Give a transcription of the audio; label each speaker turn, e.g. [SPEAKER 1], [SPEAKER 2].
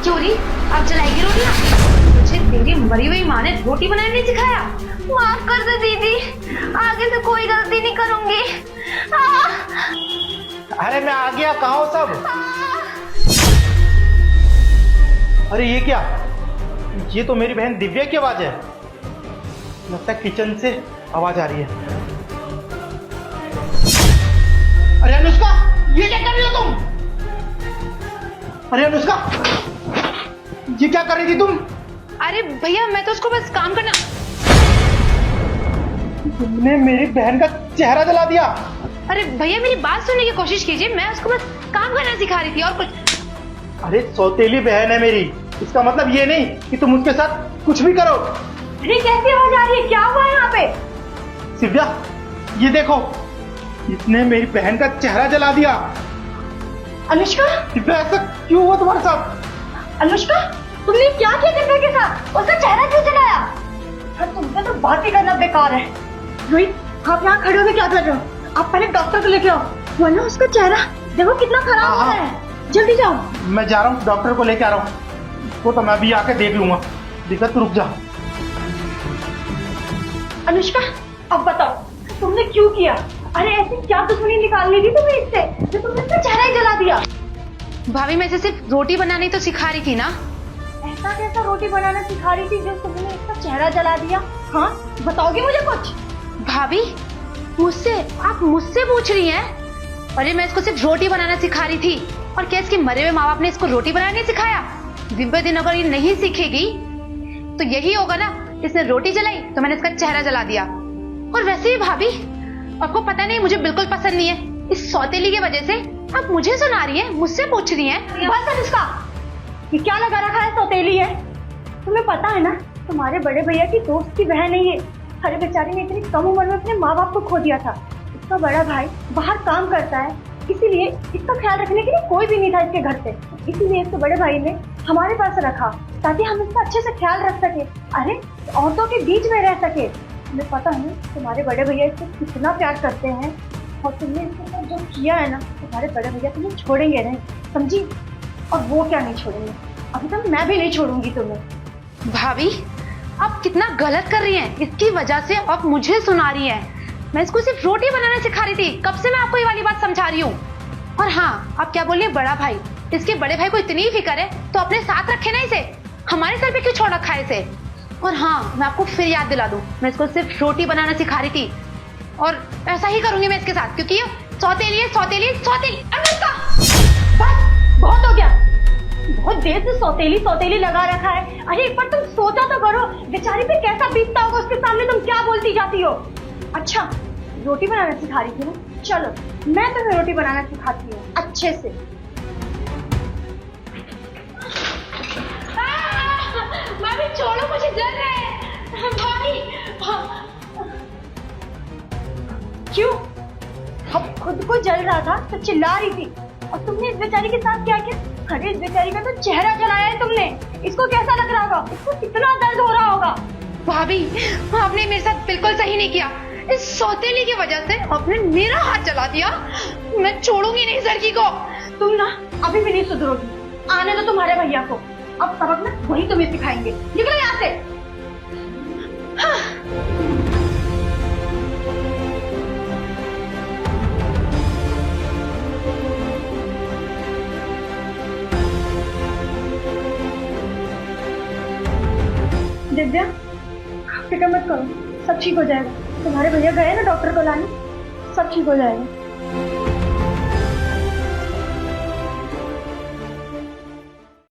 [SPEAKER 1] चोरी अब जलाएगी रोटियां? मुझे तेरी मरी हुई माँ ने रोटी बनाने नहीं सिखाया। माफ कर दे दीदी, आगे से कोई गलती नहीं करूंगी।
[SPEAKER 2] अरे मैं आ गया, कहाँ हो सब? अरे ये क्या? ये तो मेरी बहन दिव्या की आवाज है। लगता है किचन से आवाज आ रही है। अरे अनुष्का, ये क्या कर रही हो तुम? अरे अनुष्का, ये क्या कर रही थी तुम?
[SPEAKER 1] अरे भैया, मैं तो उसको बस काम करना।
[SPEAKER 2] तुमने मेरी बहन का चेहरा जला दिया।
[SPEAKER 1] अरे भैया, मेरी बात सुनने की कोशिश कीजिए, मैं उसको बस काम करना सिखा रही थी और कुछ।
[SPEAKER 2] अरे सौतेली बहन है मेरी, इसका मतलब ये नहीं कि तुम उसके साथ कुछ भी करो।
[SPEAKER 1] अरे कैसी आवाज आ रही है? क्या हुआ यहाँ पे?
[SPEAKER 2] दिव्या, ये देखो, इसने मेरी बहन का चेहरा जला दिया।
[SPEAKER 1] अनुष्का,
[SPEAKER 2] दिव्या ऐसा क्यों हुआ तुम्हारे साथ?
[SPEAKER 1] अनुष्का, तुमने क्या किया दिव्या के साथ? उसका चेहरा क्यों जलाया? तुमसे तो बात ही करना बेकार है। रोहित, आप यहाँ खड़े होकर क्या कर रहे हो? आप पहले डॉक्टर को लेके आओ, वरना उसका चेहरा देखो कितना खराब हो रहा है। जल्दी जाओ।
[SPEAKER 2] मैं जा रहा हूँ, डॉक्टर को लेके आ रहा हूँ। वो तो मैं अभी आके देख लूंगा। दिक्कत तू रुक जा।
[SPEAKER 1] अनुष्का, अब बताओ तुमने क्यों किया? अरे ऐसी क्या दुश्मनी निकालनी थी तुम्हें इससे जो तुमने इसका चेहरा ही जला दिया? भाभी, मैं सिर्फ रोटी बनानी तो सिखा रही थी ना। ऐसा कैसा रोटी बनाना सिखा रही थी जो तुमने इसका चेहरा जला दिया? हाँ, बताओगे मुझे कुछ? भाभी, मुझसे? आप मुझसे पूछ रही हैं? अरे मैं इसको सिर्फ रोटी बनाना सिखा रही थी, और क्या इसके मरे हुए माँ बाप ने इसको रोटी बनाना नहीं सिखाया? दिन दिन अगर ये नहीं सीखेगी तो यही होगा ना, इसने रोटी जलाई तो मैंने इसका चेहरा जला दिया। और वैसे ही भाभी, आपको पता नहीं, मुझे बिल्कुल पसंद नहीं है इस सौतेली की वजह से आप मुझे सुना रही हैं, मुझसे पूछ रही हैं। बस अनुष्का, ये क्या लगा रखा है सौतेली है? तुम्हें पता है ना, तुम्हारे बड़े भैया की दोस्त की बहन है ये। अरे बेचारी ने इतनी कम उम्र में अपने माँ बाप को खो दिया था। इसका बड़ा भाई बाहर काम करता है, इसीलिए इसका ख्याल रखने के लिए कोई भी नहीं था इसके घर पे। इसीलिए इसके बड़े भाई ने हमारे पास रखा ताकि हम इसका अच्छे से ख्याल रख सके, अरे औरतों के बीच में रह सके। तुम्हें पता है तुम्हारे बड़े भैया इसको कितना प्यार करते हैं, और तुमने इसके साथ जो किया है ना, तुम्हारे बड़े भैया तुम्हें छोड़ेंगे नहीं, समझी? और वो क्या नहीं छोड़ेंगे, अभी तक मैं भी नहीं छोड़ूंगी तुम्हें। भाभी, आप कितना गलत कर रही हैं, इसकी वजह से आप मुझे सुना रही हैं। मैं इसको सिर्फ रोटी बनाना सिखा रही थी, कब से मैं आपको ये वाली बात समझा रही हूँ। और हाँ, आप क्या बोल रही हैं? बड़ा भाई, इसके बड़े भाई को इतनी ही फिक्र है तो अपने साथ रखे ना इसे, हमारे सर पे क्यों छोड़ रखा है इसे? और हाँ, मैं आपको फिर याद दिला दूं, मैं इसको सिर्फ रोटी बनाना सिखा रही थी, और ऐसा ही करूंगी मैं इसके साथ, क्योंकि ये सौतेली है, सौतेली, सौतेली। बस बहुत हो गया, बहुत देर से सौतेली सौतेली लगा रखा है। अरे एक बार तुम सोचा तो करो, बेचारी पे कैसा बीतता होगा, उसके सामने तुम क्या बोलती जाती हो? अच्छा, रोटी बनाना सिखा रही थी ना, चलो मैं तुम्हें रोटी बनाना सिखाती हूँ अच्छे से। भाभी छोड़ो, मुझे जल रहा है। भाभी, क्यों? अब खुद को जल रहा था तो चिल्ला रही थी, और तुमने इस बेचारी के साथ क्या किया? अरे इस बेचारी का तो चेहरा जलाया है तुमने। इसको कैसा लग रहा होगा? इसको कितना दर्द हो रहा होगा? भाभी, आपने मेरे साथ बिल्कुल सही नहीं किया। इस सौतेली की वजह से आपने मेरा हाथ जला दिया। मैं छोड़ूंगी नहीं इस लड़की को। तुम ना अभी भी नहीं सुधरोगी। आने दो तुम्हारे भैया को, अब सबक ना वही तुम्हें सिखाएंगे। निकलो यहाँ से। हाँ। दिव्या, फिक्र मत करो, सब ठीक हो जाएगा। तुम्हारे भैया गए ना डॉक्टर को लाने, सब ठीक हो जाएगा।